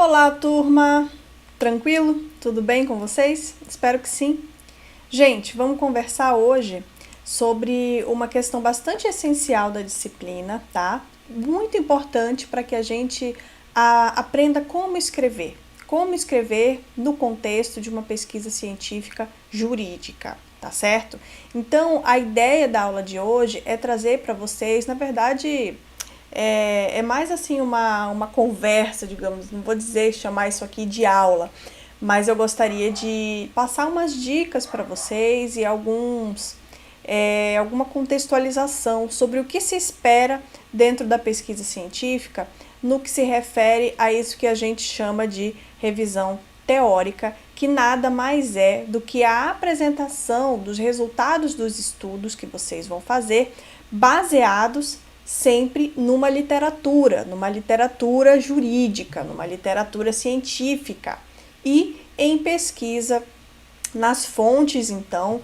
Olá, turma! Tranquilo? Tudo bem com vocês? Espero que sim. Gente, vamos conversar hoje sobre uma questão bastante essencial da disciplina, tá? Muito importante para que a gente aprenda como escrever. Como escrever no contexto de uma pesquisa científica jurídica, tá certo? Então, a ideia da aula de hoje é trazer para vocês, na verdade, é mais assim uma conversa, digamos, não vou dizer chamar isso aqui de aula, mas eu gostaria de passar umas dicas para vocês e alguma contextualização sobre o que se espera dentro da pesquisa científica no que se refere a isso que a gente chama de revisão teórica, que nada mais é do que a apresentação dos resultados dos estudos que vocês vão fazer, baseados sempre numa literatura jurídica, numa literatura científica e em pesquisa nas fontes, então,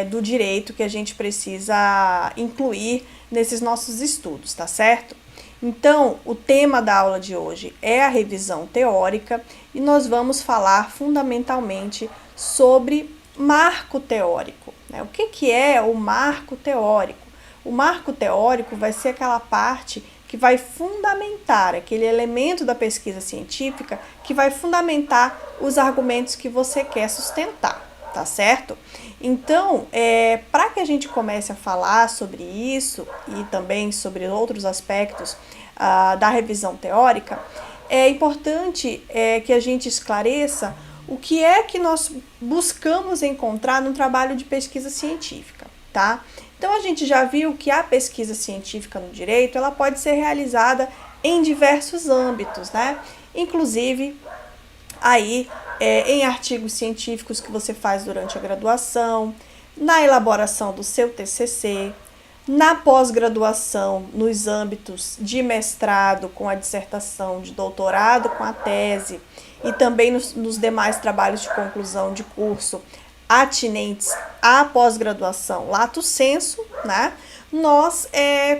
do direito que a gente precisa incluir nesses nossos estudos, tá certo? Então, o tema da aula de hoje é a revisão teórica e nós vamos falar fundamentalmente sobre marco teórico, né? O que é o marco teórico? O marco teórico vai ser aquela parte que vai fundamentar, aquele elemento da pesquisa científica que vai fundamentar os argumentos que você quer sustentar, tá certo? Então, para que a gente comece a falar sobre isso e também sobre outros aspectos da revisão teórica, é importante que a gente esclareça o que é que nós buscamos encontrar no trabalho de pesquisa científica, tá? Então, a gente já viu que a pesquisa científica no direito, ela pode ser realizada em diversos âmbitos, né? Inclusive, aí, em artigos científicos que você faz durante a graduação, na elaboração do seu TCC, na pós-graduação, nos âmbitos de mestrado com a dissertação, de doutorado com a tese e também nos demais trabalhos de conclusão de curso atinentes à pós-graduação lato sensu, né? Nós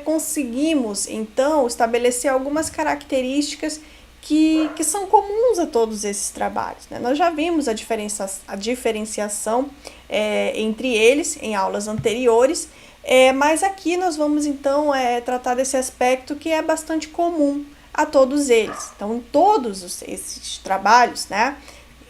conseguimos, então, estabelecer algumas características que são comuns a todos esses trabalhos, né? Nós já vimos a diferenciação entre eles em aulas anteriores, mas aqui nós vamos, então, tratar desse aspecto que é bastante comum a todos eles. Então, em todos esses trabalhos, né?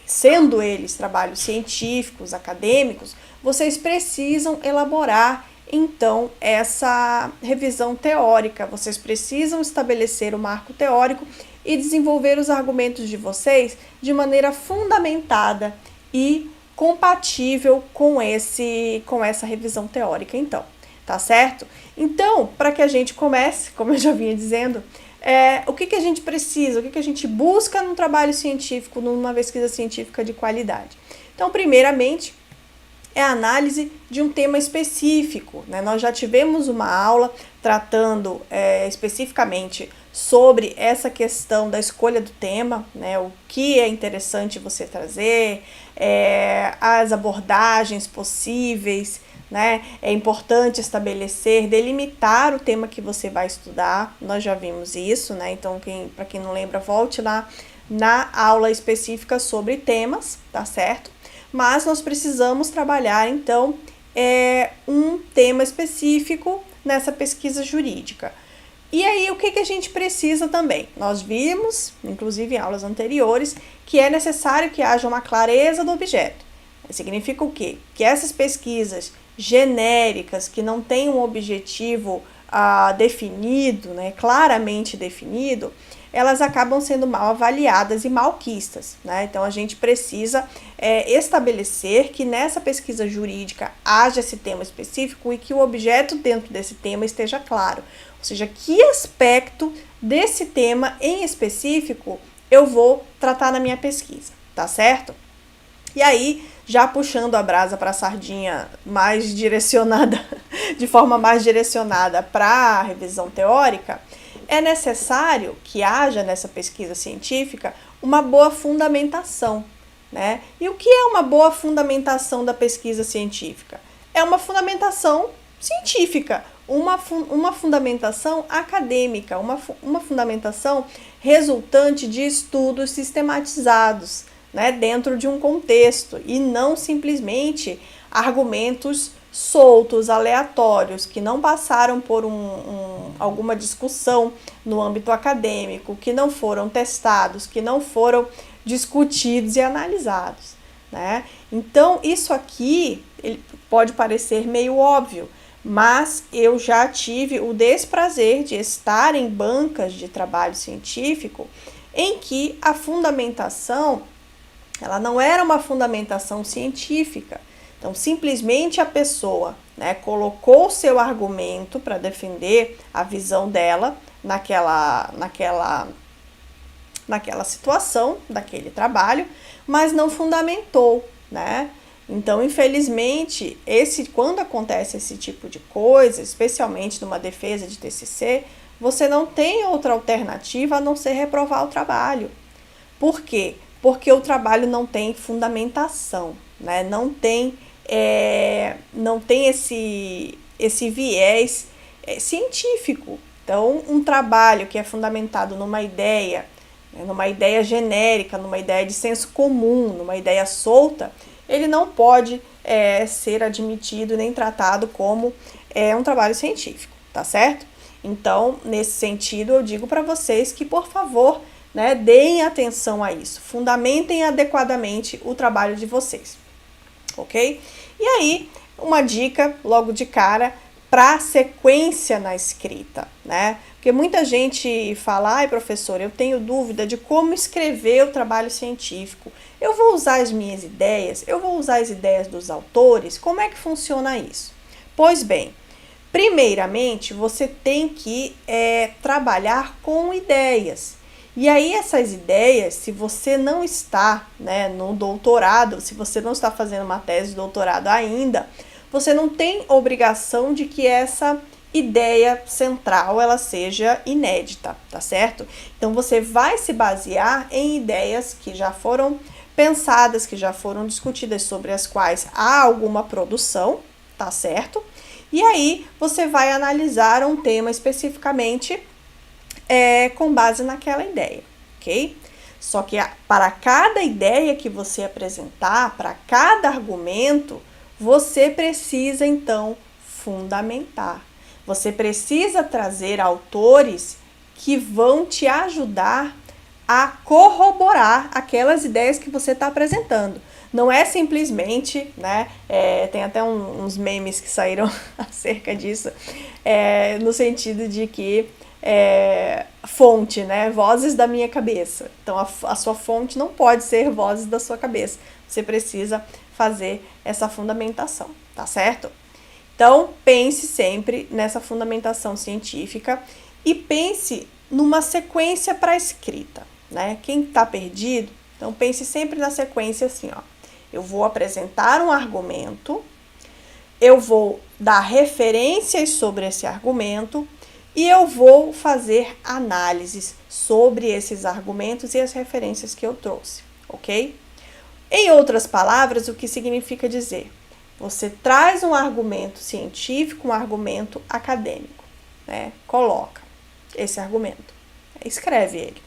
Sendo eles trabalhos científicos, acadêmicos, vocês precisam elaborar, então, essa revisão teórica. Vocês precisam estabelecer o marco teórico e desenvolver os argumentos de vocês de maneira fundamentada e compatível com essa revisão teórica, então, tá certo? Então, para que a gente comece, como eu já vinha dizendo, o que a gente precisa, o que a gente busca num trabalho científico, numa pesquisa científica de qualidade? Então, primeiramente, é a análise de um tema específico, né? Nós já tivemos uma aula tratando especificamente sobre essa questão da escolha do tema, né? O que é interessante você trazer, as abordagens possíveis, né? É importante estabelecer, delimitar o tema que você vai estudar. Nós já vimos isso, né? Então, para quem não lembra, volte lá na aula específica sobre temas, tá certo? Mas nós precisamos trabalhar, então, um tema específico nessa pesquisa jurídica. E aí, o que a gente precisa também? Nós vimos, inclusive em aulas anteriores, que é necessário que haja uma clareza do objeto. Significa o quê? Que essas pesquisas genéricas, que não têm um objetivo definido, né, claramente definido, elas acabam sendo mal avaliadas e malquistas, né? Então, a gente precisa estabelecer que nessa pesquisa jurídica haja esse tema específico e que o objeto dentro desse tema esteja claro. Ou seja, que aspecto desse tema em específico eu vou tratar na minha pesquisa, tá certo? E aí, já puxando a brasa para a sardinha mais direcionada, de forma mais direcionada para a revisão teórica, é necessário que haja nessa pesquisa científica uma boa fundamentação, né? E o que é uma boa fundamentação da pesquisa científica? É uma fundamentação científica, uma fundamentação acadêmica, uma fundamentação resultante de estudos sistematizados, né, dentro de um contexto, e não simplesmente argumentos soltos, aleatórios, que não passaram por alguma discussão no âmbito acadêmico, que não foram testados, que não foram discutidos e analisados, né? Então, isso aqui ele pode parecer meio óbvio, mas eu já tive o desprazer de estar em bancas de trabalho científico em que a fundamentação, ela não era uma fundamentação científica. Então, simplesmente a pessoa, né, colocou o seu argumento para defender a visão dela naquela situação, daquele trabalho, mas não fundamentou, né? Então, infelizmente, quando acontece esse tipo de coisa, especialmente numa defesa de TCC, você não tem outra alternativa a não ser reprovar o trabalho. Por quê? Porque o trabalho não tem fundamentação, né? Não tem esse viés científico. Então, um trabalho que é fundamentado numa ideia genérica, numa ideia de senso comum, numa ideia solta, ele não pode ser admitido nem tratado como um trabalho científico, tá certo? Então, nesse sentido, eu digo para vocês que, por favor, né, deem atenção a isso, fundamentem adequadamente o trabalho de vocês, ok? E aí, uma dica logo de cara para sequência na escrita, né? Porque muita gente fala, ai professor, eu tenho dúvida de como escrever o trabalho científico. Eu vou usar as minhas ideias? Eu vou usar as ideias dos autores? Como é que funciona isso? Pois bem, primeiramente você tem que trabalhar com ideias. E aí essas ideias, se você não está, né, no doutorado, se você não está fazendo uma tese de doutorado ainda, você não tem obrigação de que essa ideia central ela seja inédita, tá certo? Então você vai se basear em ideias que já foram pensadas, que já foram discutidas, sobre as quais há alguma produção, tá certo? E aí você vai analisar um tema especificamente com base naquela ideia, ok? Só que para cada ideia que você apresentar, para cada argumento, você precisa então fundamentar. Você precisa trazer autores que vão te ajudar a corroborar aquelas ideias que você está apresentando. Não é simplesmente, né? Tem até uns memes que saíram acerca disso, no sentido de que fonte, né? Vozes da minha cabeça. Então a sua fonte não pode ser vozes da sua cabeça. Você precisa fazer essa fundamentação, tá certo? Então, pense sempre nessa fundamentação científica e pense numa sequência para a escrita, né? Quem está perdido, então pense sempre na sequência assim, ó. Eu vou apresentar um argumento, eu vou dar referências sobre esse argumento e eu vou fazer análises sobre esses argumentos e as referências que eu trouxe, ok? Em outras palavras, o que significa dizer? Você traz um argumento científico, um argumento acadêmico, né? Coloca esse argumento, escreve ele.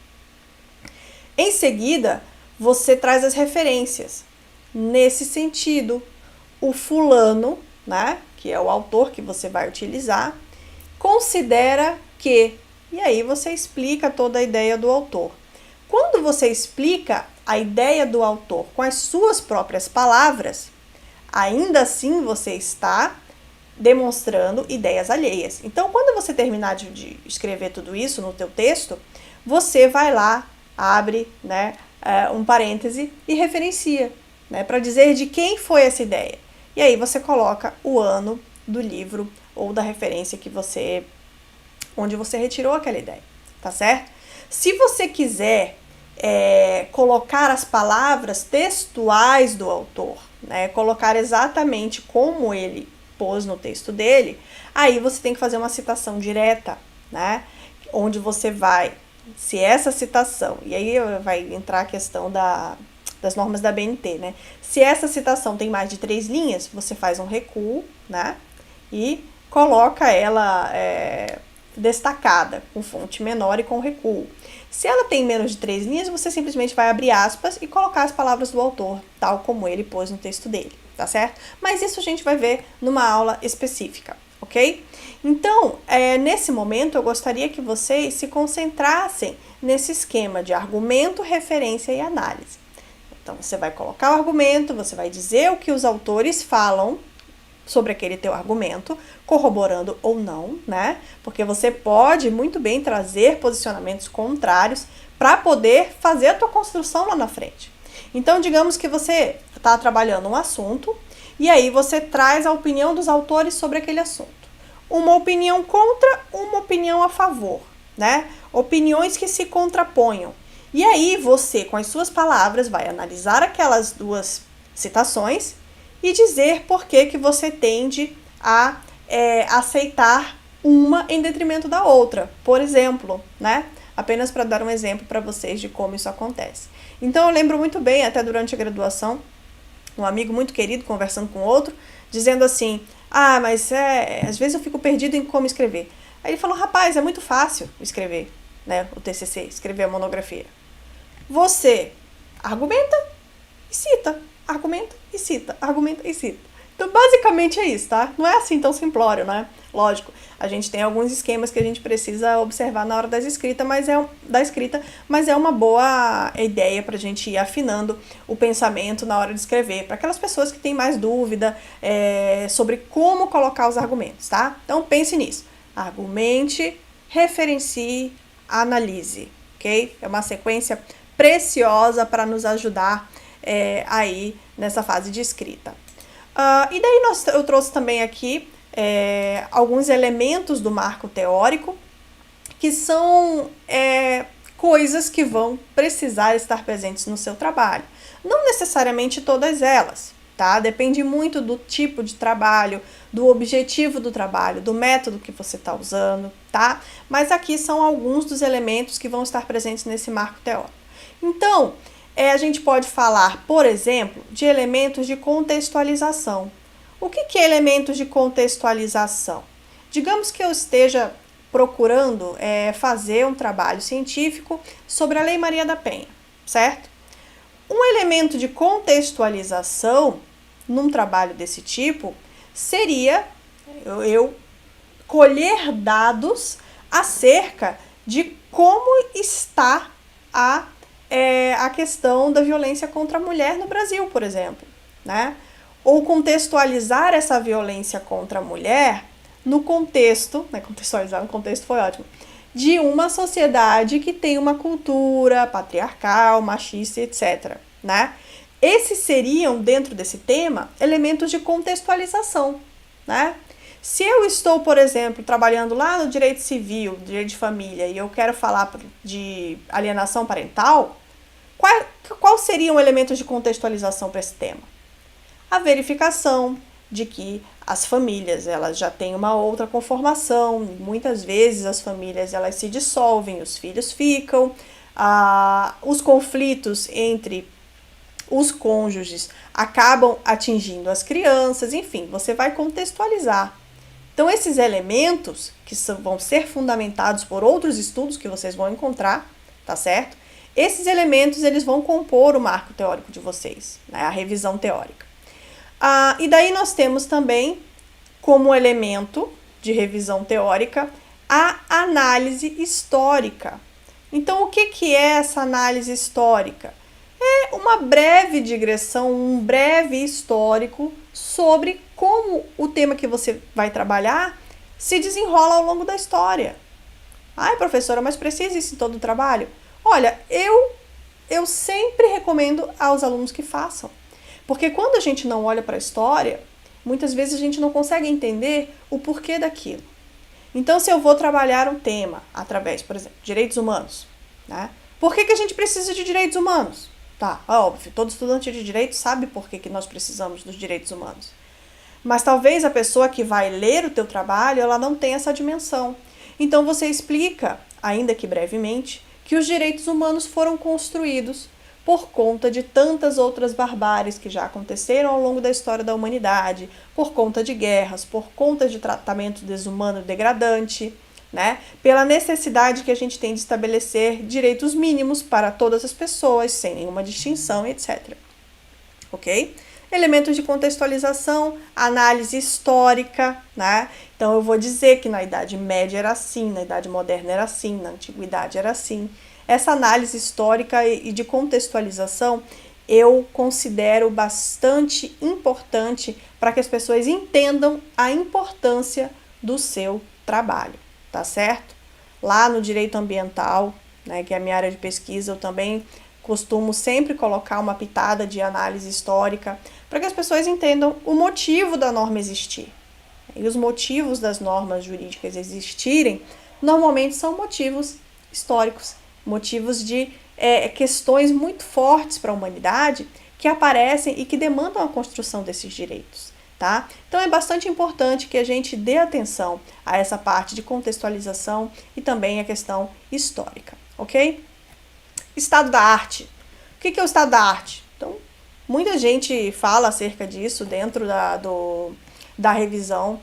Em seguida, você traz as referências. Nesse sentido, o fulano, né, que é o autor que você vai utilizar, considera que, e aí você explica toda a ideia do autor. Quando você explica a ideia do autor com as suas próprias palavras, ainda assim você está demonstrando ideias alheias. Então, quando você terminar de escrever tudo isso no teu texto, você vai lá, abre, né, um parêntese e referencia, né, para dizer de quem foi essa ideia. E aí você coloca o ano do livro ou da referência onde você retirou aquela ideia, tá certo? Se você quiser colocar as palavras textuais do autor, né, colocar exatamente como ele pôs no texto dele, aí você tem que fazer uma citação direta, né, onde você vai, se essa citação, e aí vai entrar a questão das normas da BNT, né, se essa citação tem mais de 3 linhas, você faz um recuo, né, e coloca ela destacada, com fonte menor e com recuo. Se ela tem menos de 3 linhas, você simplesmente vai abrir aspas e colocar as palavras do autor, tal como ele pôs no texto dele, tá certo? Mas isso a gente vai ver numa aula específica, ok? Então, nesse momento, eu gostaria que vocês se concentrassem nesse esquema de argumento, referência e análise. Então, você vai colocar o argumento, você vai dizer o que os autores falam sobre aquele teu argumento, corroborando ou não, né? Porque você pode muito bem trazer posicionamentos contrários para poder fazer a tua construção lá na frente. Então, digamos que você está trabalhando um assunto e aí você traz a opinião dos autores sobre aquele assunto. Uma opinião contra, uma opinião a favor, né? Opiniões que se contraponham. E aí você, com as suas palavras, vai analisar aquelas duas citações e dizer por que você tende a aceitar uma em detrimento da outra, por exemplo, né? Apenas para dar um exemplo para vocês de como isso acontece. Então eu lembro muito bem, até durante a graduação, um amigo muito querido conversando com outro, dizendo assim, mas às vezes eu fico perdido em como escrever. Aí ele falou, rapaz, é muito fácil escrever, né, o TCC, escrever a monografia. Você argumenta e cita, argumenta e cita, argumenta e cita. Então, basicamente é isso, tá? Não é assim tão simplório, né? Lógico, a gente tem alguns esquemas que a gente precisa observar na hora da escrita, mas é uma boa ideia para a gente ir afinando o pensamento na hora de escrever, para aquelas pessoas que têm mais dúvida sobre como colocar os argumentos, tá? Então, pense nisso. Argumente, referencie, analise, ok? É uma sequência preciosa para nos ajudar aí nessa fase de escrita. E daí eu trouxe também aqui alguns elementos do marco teórico que são coisas que vão precisar estar presentes no seu trabalho. Não necessariamente todas elas, tá? Depende muito do tipo de trabalho, do objetivo do trabalho, do método que você está usando, tá? Mas aqui são alguns dos elementos que vão estar presentes nesse marco teórico. Então, a gente pode falar, por exemplo, de elementos de contextualização. O que é elementos de contextualização? Digamos que eu esteja procurando fazer um trabalho científico sobre a Lei Maria da Penha, certo? Um elemento de contextualização num trabalho desse tipo seria eu colher dados acerca de como está a questão da violência contra a mulher no Brasil, por exemplo, né? Ou contextualizar essa violência contra a mulher no contexto, né? Contextualizar no contexto foi ótimo, de uma sociedade que tem uma cultura patriarcal, machista, etc., né? Esses seriam, dentro desse tema, elementos de contextualização, né? Se eu estou, por exemplo, trabalhando lá no direito civil, direito de família, e eu quero falar de alienação parental, qual seriam elementos de contextualização para esse tema? A verificação de que as famílias elas já têm uma outra conformação, muitas vezes as famílias elas se dissolvem, os filhos ficam, os conflitos entre os cônjuges acabam atingindo as crianças, enfim, você vai contextualizar. Então, esses elementos, que vão ser fundamentados por outros estudos que vocês vão encontrar, tá certo? Esses elementos, eles vão compor o marco teórico de vocês, né? A revisão teórica. E daí nós temos também, como elemento de revisão teórica, a análise histórica. Então, o que é essa análise histórica? É uma breve digressão, um breve histórico sobre como o tema que você vai trabalhar se desenrola ao longo da história. Ai, professora, mas precisa isso em todo o trabalho? Olha, eu sempre recomendo aos alunos que façam. Porque quando a gente não olha para a história, muitas vezes a gente não consegue entender o porquê daquilo. Então, se eu vou trabalhar um tema através, por exemplo, direitos humanos, né? Por que a gente precisa de direitos humanos? Tá, óbvio, todo estudante de direito sabe por que nós precisamos dos direitos humanos. Mas talvez a pessoa que vai ler o teu trabalho, ela não tenha essa dimensão. Então você explica, ainda que brevemente, que os direitos humanos foram construídos por conta de tantas outras barbáries que já aconteceram ao longo da história da humanidade, por conta de guerras, por conta de tratamento desumano e degradante, né? Pela necessidade que a gente tem de estabelecer direitos mínimos para todas as pessoas, sem nenhuma distinção, etc. Ok? Elementos de contextualização, análise histórica, né? Então eu vou dizer que na Idade Média era assim, na Idade Moderna era assim, na Antiguidade era assim. Essa análise histórica e de contextualização eu considero bastante importante para que as pessoas entendam a importância do seu trabalho, tá certo? Lá no direito ambiental, né, que é a minha área de pesquisa, eu também costumo sempre colocar uma pitada de análise histórica para que as pessoas entendam o motivo da norma existir. E os motivos das normas jurídicas existirem normalmente são motivos históricos, motivos de questões muito fortes para a humanidade que aparecem e que demandam a construção desses direitos. Tá? Então é bastante importante que a gente dê atenção a essa parte de contextualização e também a questão histórica, ok? Estado da arte. O que é o estado da arte? Então, muita gente fala acerca disso dentro da revisão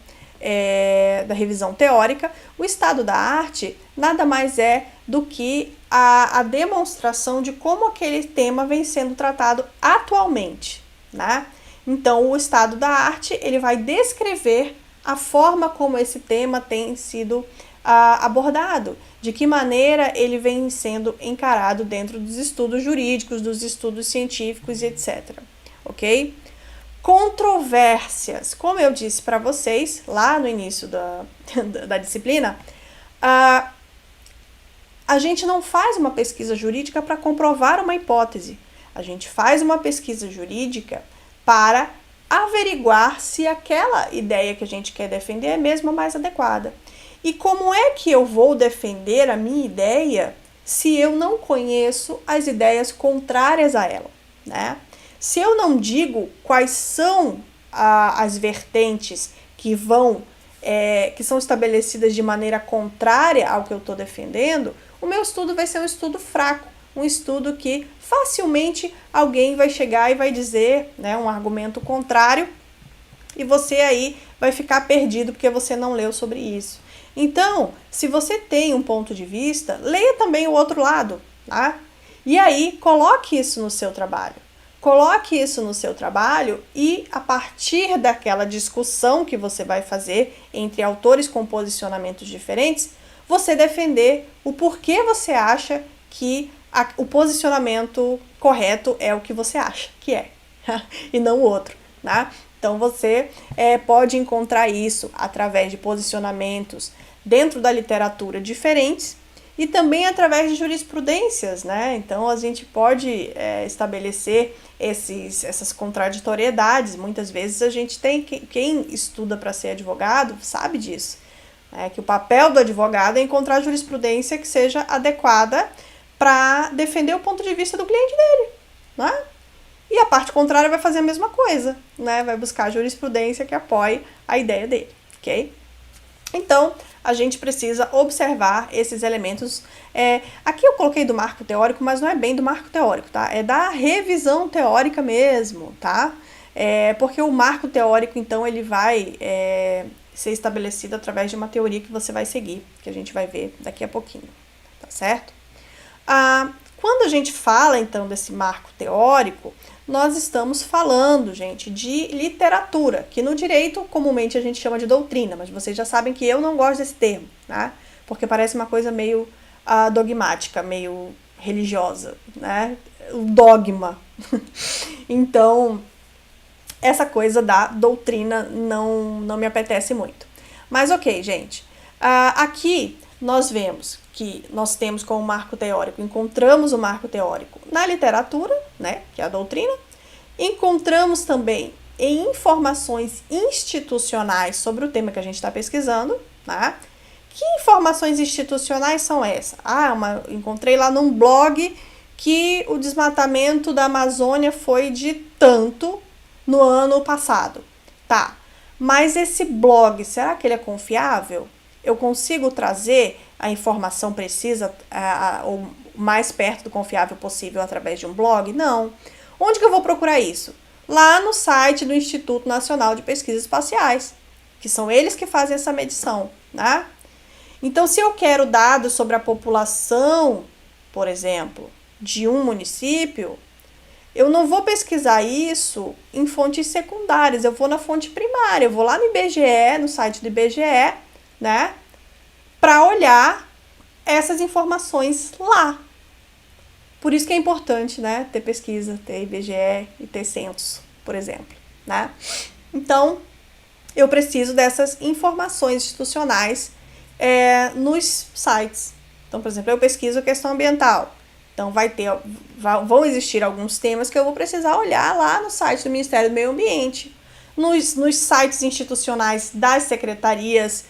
teórica. O estado da arte nada mais é do que a demonstração de como aquele tema vem sendo tratado atualmente, né? Então, o estado da arte ele vai descrever a forma como esse tema tem sido abordado, de que maneira ele vem sendo encarado dentro dos estudos jurídicos, dos estudos científicos e etc. Ok? Controvérsias. Como eu disse para vocês lá no início da disciplina, a gente não faz uma pesquisa jurídica para comprovar uma hipótese. A gente faz uma pesquisa jurídica para averiguar se aquela ideia que a gente quer defender é mesmo a mais adequada. E como é que eu vou defender a minha ideia se eu não conheço as ideias contrárias a ela, né? Se eu não digo quais são as vertentes que são estabelecidas de maneira contrária ao que eu estou defendendo, o meu estudo vai ser um estudo fraco, um estudo que facilmente alguém vai chegar e vai dizer, né, um argumento contrário, e você aí vai ficar perdido porque você não leu sobre isso. Então, se você tem um ponto de vista, leia também o outro lado, tá? E aí, coloque isso no seu trabalho. Coloque isso no seu trabalho e, a partir daquela discussão que você vai fazer entre autores com posicionamentos diferentes, você defender o porquê você acha que o posicionamento correto é o que você acha que é, e não o outro, né? Então, você pode encontrar isso através de posicionamentos dentro da literatura diferentes e também através de jurisprudências, né? Então, a gente pode estabelecer essas contraditoriedades. Muitas vezes a gente tem, quem estuda para ser advogado sabe disso, né? Que o papel do advogado é encontrar jurisprudência que seja adequada para defender o ponto de vista do cliente dele, né? E a parte contrária vai fazer a mesma coisa, né? Vai buscar jurisprudência que apoie a ideia dele, ok? Então, a gente precisa observar esses elementos. Aqui eu coloquei do marco teórico, mas não é bem do marco teórico, tá? É da revisão teórica mesmo, tá? Porque o marco teórico, então, ele vai ser estabelecido através de uma teoria que você vai seguir, que a gente vai ver daqui a pouquinho, tá certo? Quando a gente fala, então, desse marco teórico, nós estamos falando, gente, de literatura, que no direito comumente a gente chama de doutrina, mas vocês já sabem que eu não gosto desse termo, né? Porque parece uma coisa meio dogmática, meio religiosa, né? O dogma. Então, essa coisa da doutrina não me apetece muito. Mas ok, gente. Aqui nós vemos que nós temos como marco teórico, encontramos o marco teórico na literatura, né, que é a doutrina, encontramos também em informações institucionais sobre o tema que a gente está pesquisando, né? Que informações institucionais são essas? Encontrei lá num blog que o desmatamento da Amazônia foi de tanto no ano passado. Tá, mas esse blog, será que ele é confiável? Eu consigo trazer a informação precisa, mais perto do confiável possível através de um blog? Não. Onde que eu vou procurar isso? Lá no site do Instituto Nacional de Pesquisas Espaciais, que são eles que fazem essa medição, né? Então, se eu quero dados sobre a população, por exemplo, de um município, eu não vou pesquisar isso em fontes secundárias, eu vou na fonte primária, eu vou lá no IBGE, no site do IBGE, né, para olhar essas informações lá. Por isso que é importante, né, ter pesquisa, ter IBGE e ter censo, por exemplo, né? Então, eu preciso dessas informações institucionais nos sites. Então, por exemplo, eu pesquiso questão ambiental. Então, vão existir alguns temas que eu vou precisar olhar lá no site do Ministério do Meio Ambiente, nos sites institucionais das secretarias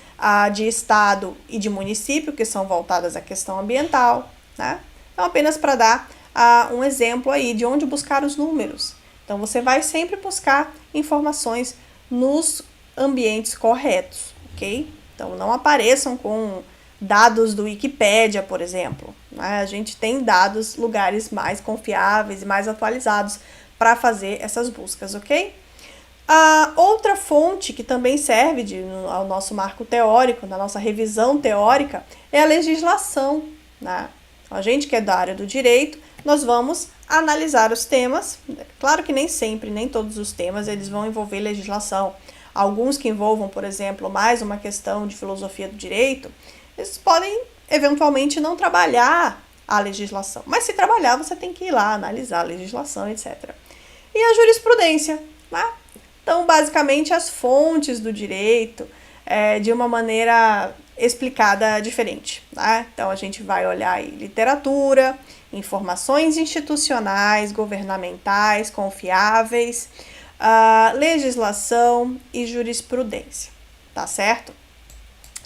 de Estado e de município, que são voltadas à questão ambiental, né? Então, apenas para dar um exemplo aí de onde buscar os números. Então, você vai sempre buscar informações nos ambientes corretos, ok? Então, não apareçam com dados do Wikipédia, por exemplo, né? A gente tem dados, lugares mais confiáveis e mais atualizados para fazer essas buscas, ok? A outra fonte que também serve ao nosso marco teórico, na nossa revisão teórica, é a legislação, né? A gente que é da área do direito, nós vamos analisar os temas. Claro que nem sempre, nem todos os temas, eles vão envolver legislação. Alguns que envolvam, por exemplo, mais uma questão de filosofia do direito, eles podem eventualmente não trabalhar a legislação. Mas se trabalhar, você tem que ir lá analisar a legislação, etc. E a jurisprudência, né? Então, basicamente, as fontes do direito de uma maneira explicada diferente, né? Então, a gente vai olhar aí literatura, informações institucionais, governamentais, confiáveis, legislação e jurisprudência, tá certo?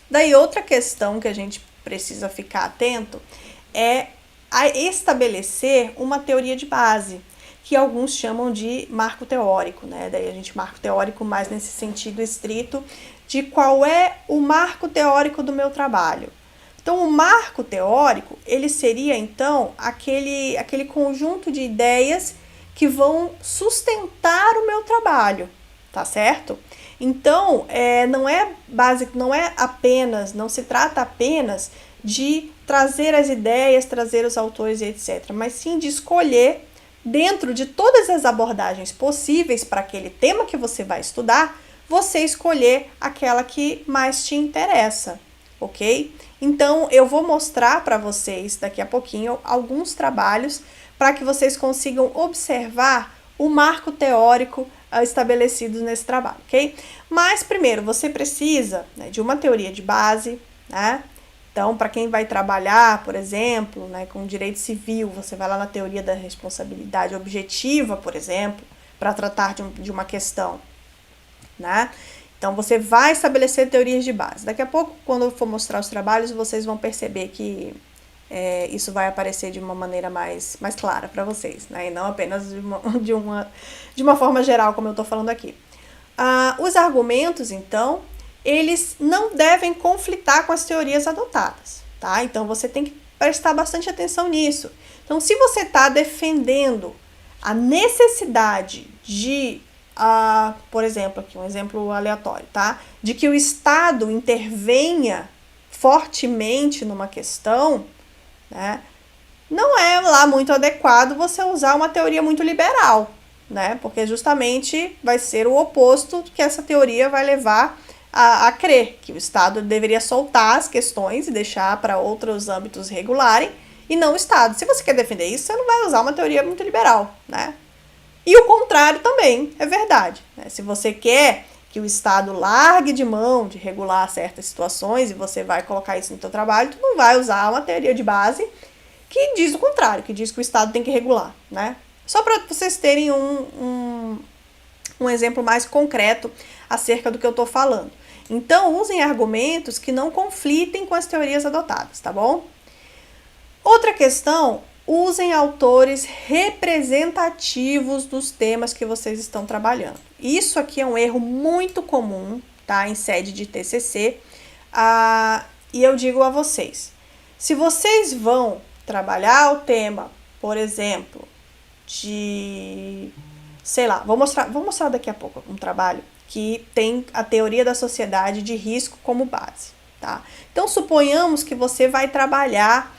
Daí, outra questão que a gente precisa ficar atento é a estabelecer uma teoria de base, que alguns chamam de marco teórico, né? Daí a gente marco teórico mais nesse sentido estrito de qual é o marco teórico do meu trabalho. Então, o marco teórico, ele seria, então, aquele conjunto de ideias que vão sustentar o meu trabalho, tá certo? Então, não se trata apenas de trazer as ideias, trazer os autores e etc., mas sim de escolher, dentro de todas as abordagens possíveis para aquele tema que você vai estudar, você escolher aquela que mais te interessa, ok? Então, eu vou mostrar para vocês daqui a pouquinho alguns trabalhos para que vocês consigam observar o marco teórico estabelecido nesse trabalho, ok? Mas, primeiro, você precisa, né, de uma teoria de base, né? Então, para quem vai trabalhar, por exemplo, né, com direito civil, você vai lá na teoria da responsabilidade objetiva, por exemplo, para tratar de uma questão, né? Então, você vai estabelecer teorias de base. Daqui a pouco, quando eu for mostrar os trabalhos, vocês vão perceber que isso vai aparecer de uma maneira mais clara para vocês, né? E não apenas de uma forma geral, como eu estou falando aqui. Os argumentos, então, eles não devem conflitar com as teorias adotadas, tá? Então, você tem que prestar bastante atenção nisso. Então, se você está defendendo a necessidade de, por exemplo, aqui um exemplo aleatório, tá? De que o Estado intervenha fortemente numa questão, né? Não é lá muito adequado você usar uma teoria muito liberal, né? Porque justamente vai ser o oposto que essa teoria vai levar a crer, que o Estado deveria soltar as questões e deixar para outros âmbitos regularem, e não o Estado. Se você quer defender isso, você não vai usar uma teoria muito liberal, né? E o contrário também é verdade, né? Se você quer que o Estado largue de mão de regular certas situações e você vai colocar isso no seu trabalho, tu não vai usar uma teoria de base que diz o contrário, que diz que o Estado tem que regular, né? Só para vocês terem um exemplo mais concreto acerca do que eu estou falando. Então, usem argumentos que não conflitem com as teorias adotadas, tá bom? Outra questão, usem autores representativos dos temas que vocês estão trabalhando. Isso aqui é um erro muito comum, tá? Em sede de TCC. E eu digo a vocês, se vocês vão trabalhar o tema, por exemplo, de, sei lá, vou mostrar daqui a pouco um trabalho que tem a teoria da sociedade de risco como base, tá? Então, suponhamos que você vai trabalhar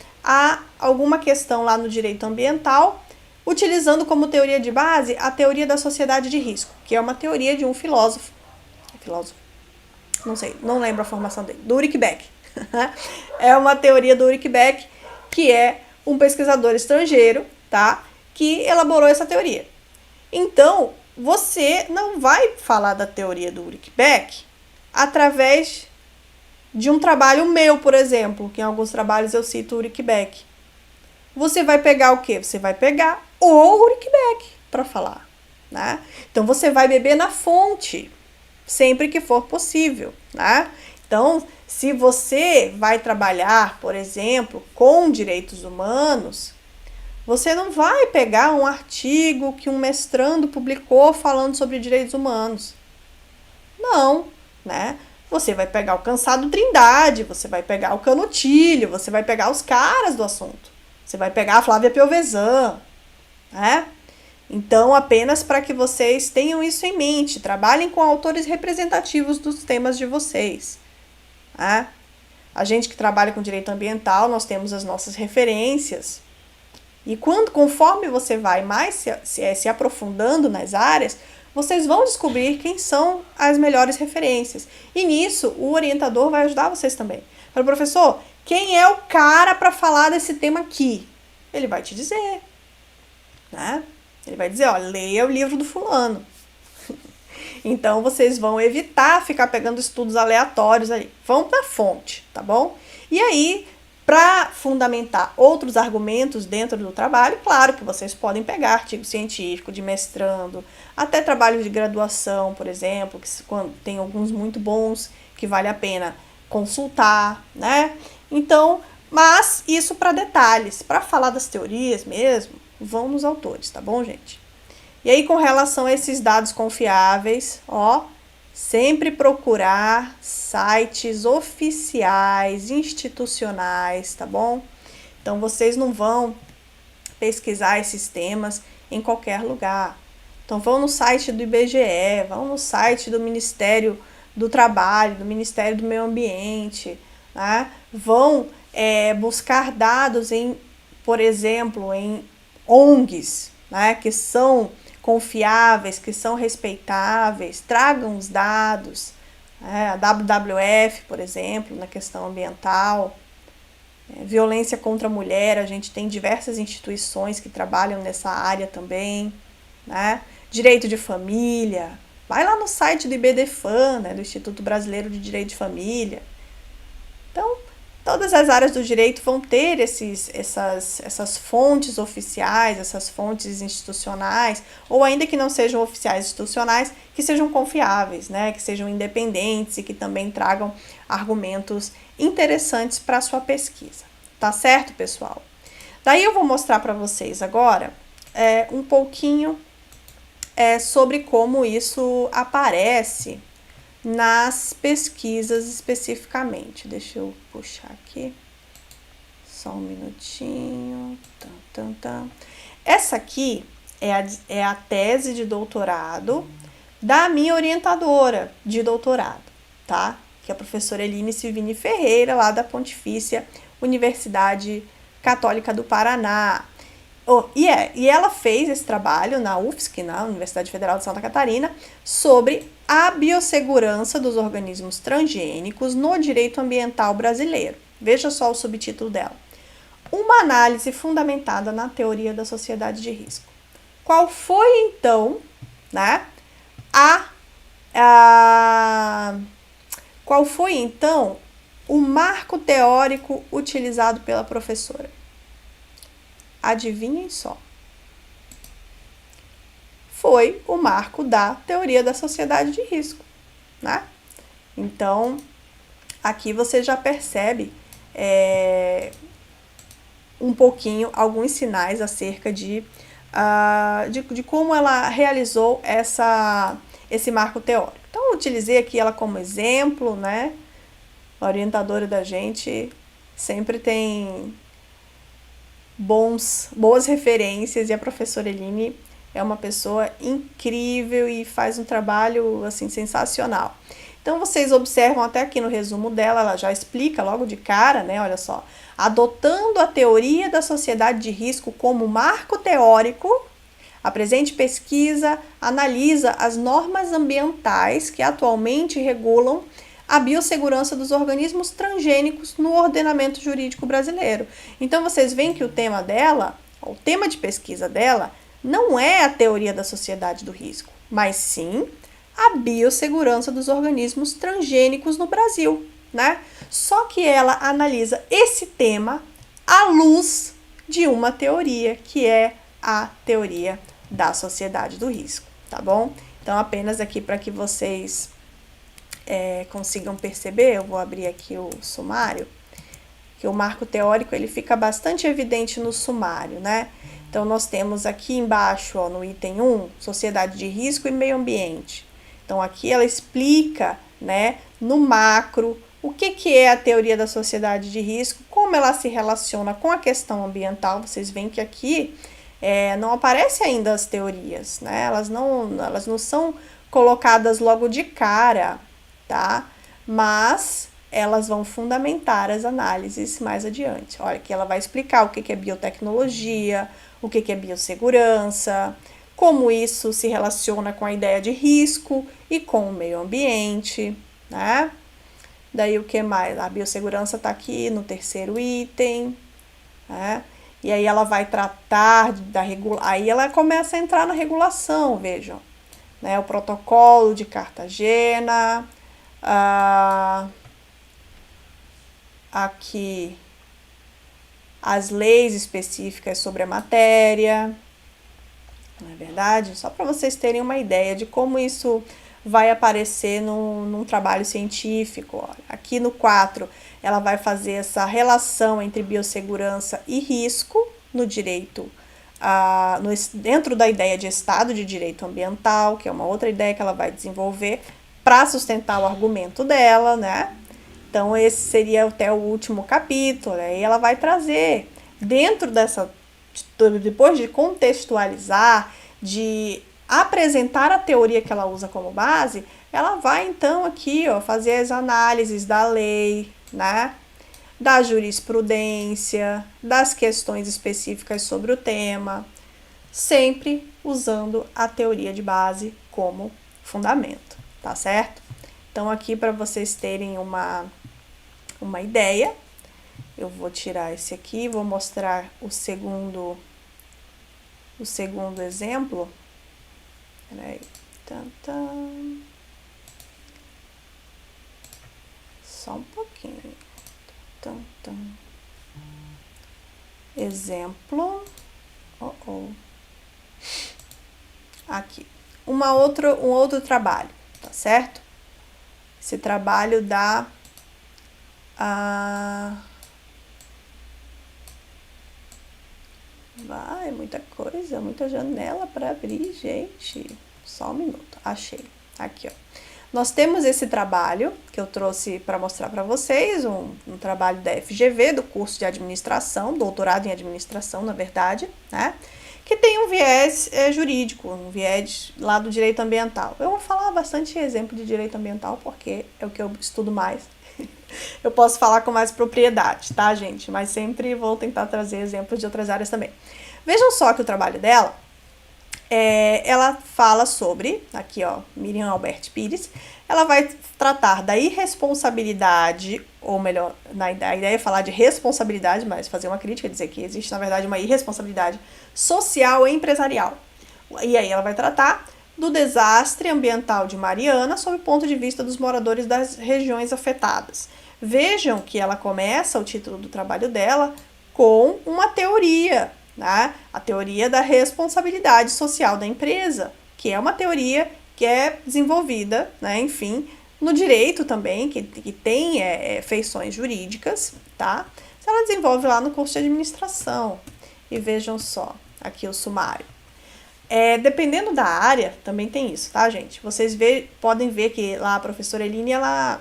alguma questão lá no direito ambiental, utilizando como teoria de base a teoria da sociedade de risco, que é uma teoria de um filósofo, não sei, não lembro a formação dele, do Ulrich Beck. É uma teoria do Ulrich Beck, que é um pesquisador estrangeiro, tá? Que elaborou essa teoria. Então, você não vai falar da teoria do Ulrich Beck através de um trabalho meu, por exemplo, que em alguns trabalhos eu cito o Ulrich Beck. Você vai pegar o quê? Você vai pegar o Ulrich Beck para falar, né? Então, você vai beber na fonte, sempre que for possível, né? Então, se você vai trabalhar, por exemplo, com direitos humanos, você não vai pegar um artigo que um mestrando publicou falando sobre direitos humanos. Não, né? Você vai pegar o Cansado Trindade, você vai pegar o Canutilho, você vai pegar os caras do assunto. Você vai pegar a Flávia Piovesan, né? Então, apenas para que vocês tenham isso em mente, trabalhem com autores representativos dos temas de vocês. Né? A gente que trabalha com direito ambiental, nós temos as nossas referências. E conforme você vai mais se aprofundando nas áreas, vocês vão descobrir quem são as melhores referências. E nisso, o orientador vai ajudar vocês também. Fala, professor, quem é o cara para falar desse tema aqui? Ele vai te dizer, né? Ele vai dizer, ó, leia o livro do fulano. Então, vocês vão evitar ficar pegando estudos aleatórios ali. Vão na fonte, tá bom? E aí, para fundamentar outros argumentos dentro do trabalho, claro que vocês podem pegar artigo científico de mestrando, até trabalho de graduação, por exemplo, que tem alguns muito bons que vale a pena consultar, né? Então, mas isso para detalhes. Para falar das teorias mesmo, vão nos autores, tá bom, gente? E aí, com relação a esses dados confiáveis, ó, sempre procurar sites oficiais, institucionais, tá bom? Então, vocês não vão pesquisar esses temas em qualquer lugar. Então, vão no site do IBGE, vão no site do Ministério do Trabalho, do Ministério do Meio Ambiente, né? Vão buscar dados por exemplo, em ONGs, né, que são confiáveis, que são respeitáveis, tragam os dados, a WWF, por exemplo, na questão ambiental, violência contra a mulher, a gente tem diversas instituições que trabalham nessa área também, né, direito de família, vai lá no site do IBDFAM, né, do Instituto Brasileiro de Direito de Família. Então, todas as áreas do direito vão ter essas fontes oficiais, essas fontes institucionais, ou ainda que não sejam oficiais institucionais, que sejam confiáveis, né? Que sejam independentes e que também tragam argumentos interessantes para a sua pesquisa. Tá certo, pessoal? Daí eu vou mostrar para vocês agora um pouquinho sobre como isso aparece nas pesquisas especificamente. Deixa eu puxar aqui. Só um minutinho. Essa aqui é a tese de doutorado da minha orientadora de doutorado, tá? Que é a professora Eline Silvini Ferreira, lá da Pontifícia Universidade Católica do Paraná. E ela fez esse trabalho na UFSC, na Universidade Federal de Santa Catarina, sobre a biossegurança dos organismos transgênicos no direito ambiental brasileiro. Veja só o subtítulo dela. Uma análise fundamentada na teoria da sociedade de risco. Qual foi, então, né, qual foi, então, o marco teórico utilizado pela professora? Adivinhem só. Foi o marco da teoria da sociedade de risco, né? Então, aqui você já percebe um pouquinho, alguns sinais acerca de como ela realizou esse marco teórico. Então, eu utilizei aqui ela como exemplo, né? A orientadora da gente sempre tem boas referências, e a professora Eline é uma pessoa incrível e faz um trabalho assim sensacional. Então vocês observam até aqui no resumo dela, ela já explica logo de cara, né? Olha só, adotando a teoria da sociedade de risco como marco teórico, a presente pesquisa analisa as normas ambientais que atualmente regulam a biossegurança dos organismos transgênicos no ordenamento jurídico brasileiro. Então vocês veem que o tema dela, o tema de pesquisa dela, não é a teoria da sociedade do risco, mas sim a biossegurança dos organismos transgênicos no Brasil, né? Só que ela analisa esse tema à luz de uma teoria, que é a teoria da sociedade do risco, tá bom? Então, apenas aqui para que vocês consigam perceber, eu vou abrir aqui o sumário, que o marco teórico ele fica bastante evidente no sumário, né? Então, nós temos aqui embaixo, ó, no item 1, sociedade de risco e meio ambiente. Então, aqui ela explica, né, no macro, o que é a teoria da sociedade de risco, como ela se relaciona com a questão ambiental. Vocês veem que aqui não aparecem ainda as teorias, né? Elas não são colocadas logo de cara, tá? Mas elas vão fundamentar as análises mais adiante. Olha, aqui ela vai explicar o que é biotecnologia, o que é biossegurança, como isso se relaciona com a ideia de risco e com o meio ambiente, né? Daí o que mais? A biossegurança está aqui no terceiro item, né? E aí ela vai tratar da regulação, aí ela começa a entrar na regulação, vejam, né? O protocolo de Cartagena, aqui as leis específicas sobre a matéria, não é verdade? Só para vocês terem uma ideia de como isso vai aparecer num trabalho científico. Olha, aqui no 4, ela vai fazer essa relação entre biossegurança e risco no direito, dentro da ideia de Estado de Direito Ambiental, que é uma outra ideia que ela vai desenvolver para sustentar o argumento dela, né? Então, esse seria até o último capítulo. Aí ela vai trazer, dentro dessa, depois de contextualizar, de apresentar a teoria que ela usa como base, ela vai então aqui, ó, fazer as análises da lei, né, da jurisprudência, das questões específicas sobre o tema, sempre usando a teoria de base como fundamento, tá certo? Então, aqui para vocês terem uma ideia, eu vou tirar esse aqui, vou mostrar o segundo exemplo. Peraí. Só um pouquinho. Exemplo. Aqui. Um outro trabalho, tá certo? Esse trabalho dá vai, muita coisa, muita janela para abrir, gente. Só um minuto, achei. Aqui, ó. Nós temos esse trabalho que eu trouxe para mostrar para vocês, um trabalho da FGV, do curso de administração, doutorado em administração, na verdade, né? Que tem um viés jurídico, um viés lá do direito ambiental. Eu vou falar bastante exemplo de direito ambiental porque é o que eu estudo mais. Eu posso falar com mais propriedade, tá, gente? Mas sempre vou tentar trazer exemplos de outras áreas também. Vejam só que o trabalho dela, ela fala sobre, aqui ó, Miriam Albert Pires, ela vai tratar da irresponsabilidade, ou melhor, a ideia é falar de responsabilidade, mas fazer uma crítica, dizer que existe, na verdade, uma irresponsabilidade social e empresarial. E aí ela vai tratar do desastre ambiental de Mariana sob o ponto de vista dos moradores das regiões afetadas. Vejam que ela começa o título do trabalho dela com uma teoria, né? A teoria da responsabilidade social da empresa, que é uma teoria que é desenvolvida, né, enfim, no direito também, que tem feições jurídicas, tá? Ela desenvolve lá no curso de administração. E vejam só, aqui o sumário. Dependendo da área, também tem isso, tá, gente? Vocês podem ver que lá a professora Eline, ela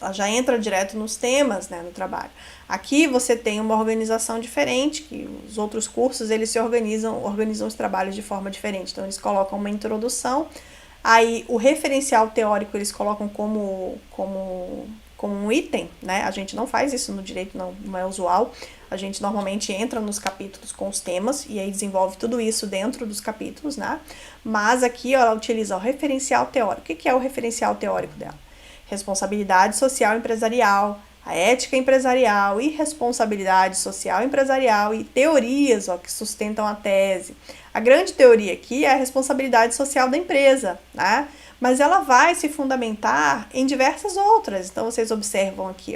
ela já entra direto nos temas, né, no trabalho. Aqui você tem uma organização diferente, que os outros cursos eles se organizam os trabalhos de forma diferente. Então eles colocam uma introdução, aí o referencial teórico eles colocam como um item, né? A gente não faz isso no direito, não é usual. A gente normalmente entra nos capítulos com os temas e aí desenvolve tudo isso dentro dos capítulos, né? Mas aqui ela utiliza o referencial teórico. O que é o referencial teórico dela? Responsabilidade social empresarial, a ética empresarial e responsabilidade social empresarial e teorias que sustentam a tese. A grande teoria aqui é a responsabilidade social da empresa, né? Mas ela vai se fundamentar em diversas outras. Então, vocês observam aqui,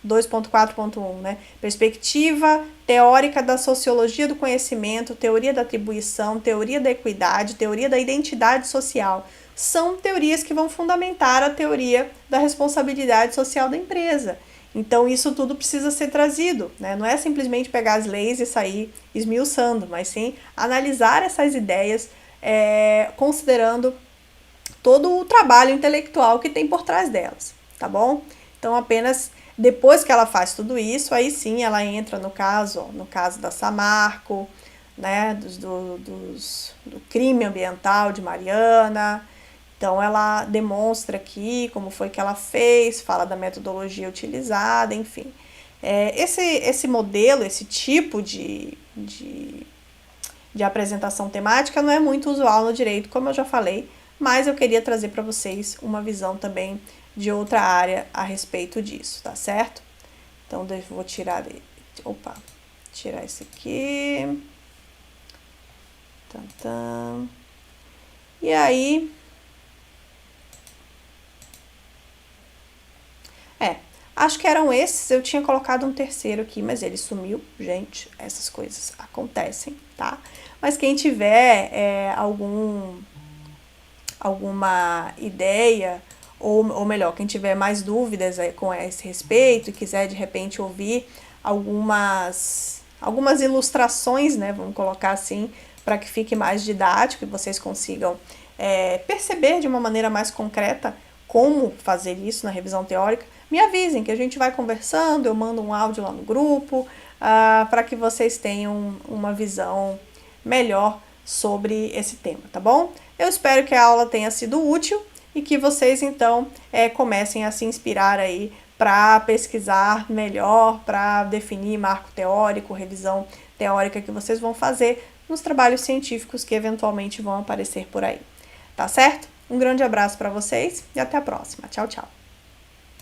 2.4.1, né? Perspectiva teórica da sociologia do conhecimento, teoria da atribuição, teoria da equidade, teoria da identidade social. São teorias que vão fundamentar a teoria da responsabilidade social da empresa. Então, isso tudo precisa ser trazido, né? Não é simplesmente pegar as leis e sair esmiuçando, mas sim analisar essas ideias, considerando todo o trabalho intelectual que tem por trás delas, tá bom? Então, apenas depois que ela faz tudo isso, aí sim ela entra no caso da Samarco, né, do crime ambiental de Mariana. Então, ela demonstra aqui como foi que ela fez, fala da metodologia utilizada, enfim. Esse modelo, esse tipo de apresentação temática não é muito usual no direito, como eu já falei, mas eu queria trazer para vocês uma visão também de outra área a respeito disso, tá certo? Então, vou tirar esse aqui. E aí, acho que eram esses. Eu tinha colocado um terceiro aqui, mas ele sumiu. Gente, essas coisas acontecem, tá? Mas quem tiver alguma ideia, ou melhor, quem tiver mais dúvidas com esse respeito e quiser de repente ouvir algumas ilustrações, né, vamos colocar assim, para que fique mais didático e vocês consigam perceber de uma maneira mais concreta como fazer isso na revisão teórica, me avisem que a gente vai conversando, eu mando um áudio lá no grupo, para que vocês tenham uma visão melhor sobre esse tema, tá bom? Eu espero que a aula tenha sido útil e que vocês, então, comecem a se inspirar aí para pesquisar melhor, para definir marco teórico, revisão teórica que vocês vão fazer nos trabalhos científicos que eventualmente vão aparecer por aí. Tá certo? Um grande abraço para vocês e até a próxima. Tchau, tchau.